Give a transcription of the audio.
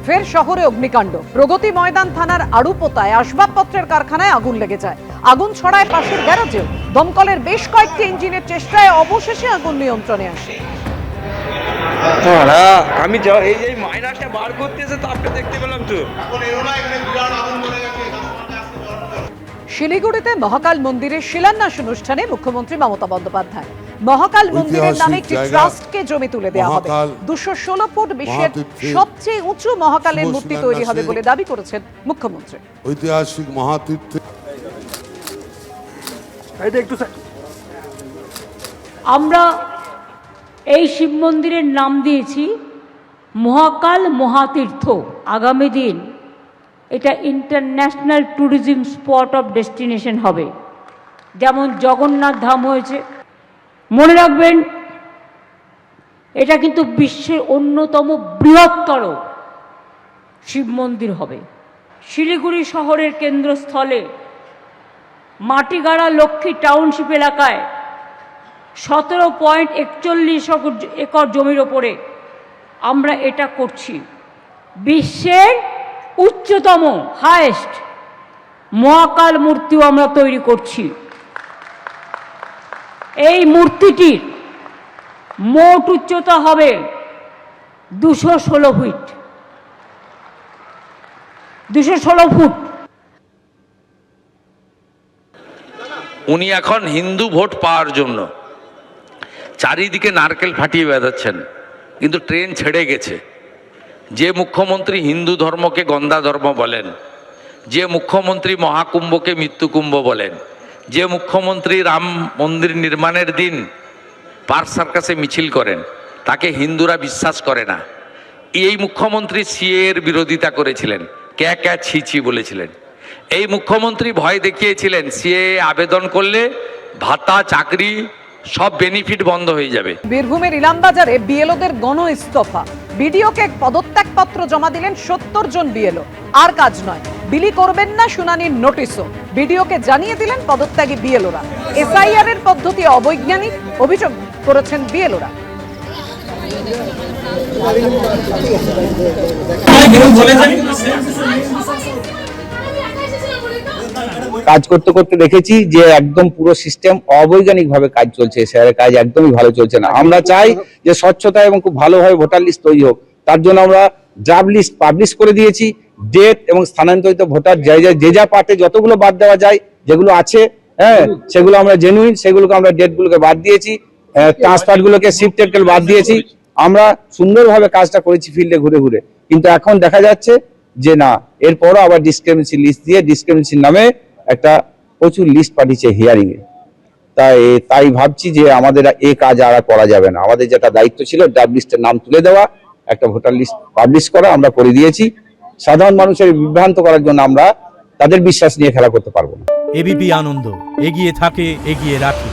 ফের শহরে অগ্নিকাণ্ড। প্রগতি ময়দান থানার আড়ুপোতায় আসবাবপত্রের কারখানায় আগুন লেগে যায়। আগুন ছড়ায় পাশের গ্যারেজেও। দমকলের বেশ কয়েকটি ইঞ্জিনের চেষ্টায় অবশেষে আগুন নিয়ন্ত্রণে আসে। আমি এই যে মাইনাসটা বার করতেছে তো আপনি দেখতে পেলাম তো। শিলিগুড়িতে মহাকাল মন্দিরের শিলান্যাস অনুষ্ঠানে মুখ্যমন্ত্রী মমতা বন্দ্যোপাধ্যায়। মহাকাল মন্দিরের নামে একটি ট্রাস্টকে জমি তুলে দেওয়া হবে। 216 ফুট বিশ্বের সবচেয়ে উঁচু মহাকালের মূর্তি তৈরি হবে বলে দাবি করেছেন মুখ্যমন্ত্রী। ঐতিহাসিক মহাতীর্থ আমরা এই শিব মন্দিরের নাম দিয়েছি মহাকাল মহাতীর্থ। আগামী দিন এটা international tourism spot of destination হবে, যেমন জগন্নাথ ধাম হয়েছে। মনে রাখবেন, এটা কিন্তু বিশ্বের অন্যতম বৃহত্তর শিব মন্দির হবে। শিলিগুড়ি শহরের কেন্দ্রস্থলে মাটিগাড়া লক্ষ্মী টাউনশিপ এলাকায় 17.41 একর জমির ওপরে আমরা এটা করছি। বিশ্বের উচ্চতম হায়েস্ট মহাকাল মূর্তিও আমরা তৈরি করছি। এই মূর্তিটির মোট উচ্চতা হবে 216 ফিট। 216 ফুট। উনি এখন হিন্দু ভোট পাওয়ার জন্য চারিদিকে নারকেল ফাটিয়ে বেড়াচ্ছেন, কিন্তু ট্রেন ছেড়ে গেছে। যে মুখ্যমন্ত্রী হিন্দু ধর্মকে গন্দা ধর্ম বলেন, যে মুখ্যমন্ত্রী মহাকুম্ভকে মৃত্যুকুম্ভ বলেন, যে মুখ্যমন্ত্রী রাম মন্দির নির্মাণের দিন পার্ক সার্কাসে মিছিল করেন, তাকে হিন্দুরা বিশ্বাস করে না। এই মুখ্যমন্ত্রী সিএ এর বিরোধিতা করেছিলেন, ক্যা ছি ছি বলেছিলেন। এই মুখ্যমন্ত্রী ভয় দেখিয়েছিলেন সিএ আবেদন করলে ভাতা, চাকরি, সব বেনিফিট বন্ধ হয়ে যাবে। বীরভূমের ইলামবাজারে বিএলওদের গণ ইস্তফা। বিডিওকে পদত্যাগপত্র জমা দিলেন 70 জন বিএলও। আর কাজ নয়, বিলি করবেন না শুনানির নোটিশও বিডিওকে জানিয়ে দিলেন পদত্যাগী বিএলওরা। এসআইআর এর পদ্ধতি অবৈজ্ঞানিক অভিযোগ করেছেন বিএলওরা। কাজ করতে করতে দেখেছি যে একদম পুরো সিস্টেম অবৈজ্ঞানিক ভাবে কাজ চলছে। স্যারের কাজ একদমই ভালো চলছে না। আমরা চাই যে স্বচ্ছতা এবং খুব ভালোভাবে ভোটার লিস্ট তৈরি হোক। তার জন্য আমরা ড্রাফট লিস্ট পাবলিশ করে দিয়েছি। ডেট এবং স্থানান্তরিত ভোটার যে যা পার্টে যতগুলো বাদ দেওয়া যায়, যেগুলো আছে সেগুলো আমরা জেনুইন, সেগুলোকে আমরা ডেটগুলোকে বাদ দিয়েছি। ট্রান্সফার গুলোকে শিফটেড বাদ দিয়েছি। আমরা সুন্দরভাবে কাজটা করেছি ফিল্ডে ঘুরে ঘুরে। কিন্তু এখন দেখা যাচ্ছে যে না, এরপরও আবার ডিসক্রিমিনেন্সি লিস্ট দিয়ে ডিসক্রিমিনেন্সির নামে একটা প্রচুর লিস্ট পাঠিয়েছে হিয়ারিং এ। তাই ভাবছি যে আমাদের এই কাজ আর করা যাবে না। আমাদের যেটা দায়িত্ব ছিল ড্রাফট লিস্টের নাম তুলে দেওয়া, একটা ভোটার লিস্ট পাবলিশ করা, আমরা করে দিয়েছি। সাধারণ মানুষের বিভ্রান্ত করার জন্য আমরা তাদের বিশ্বাস নিয়ে খেলা করতে পারবো না। এবিপি আনন্দ, এগিয়ে থাকে, এগিয়ে রাখে।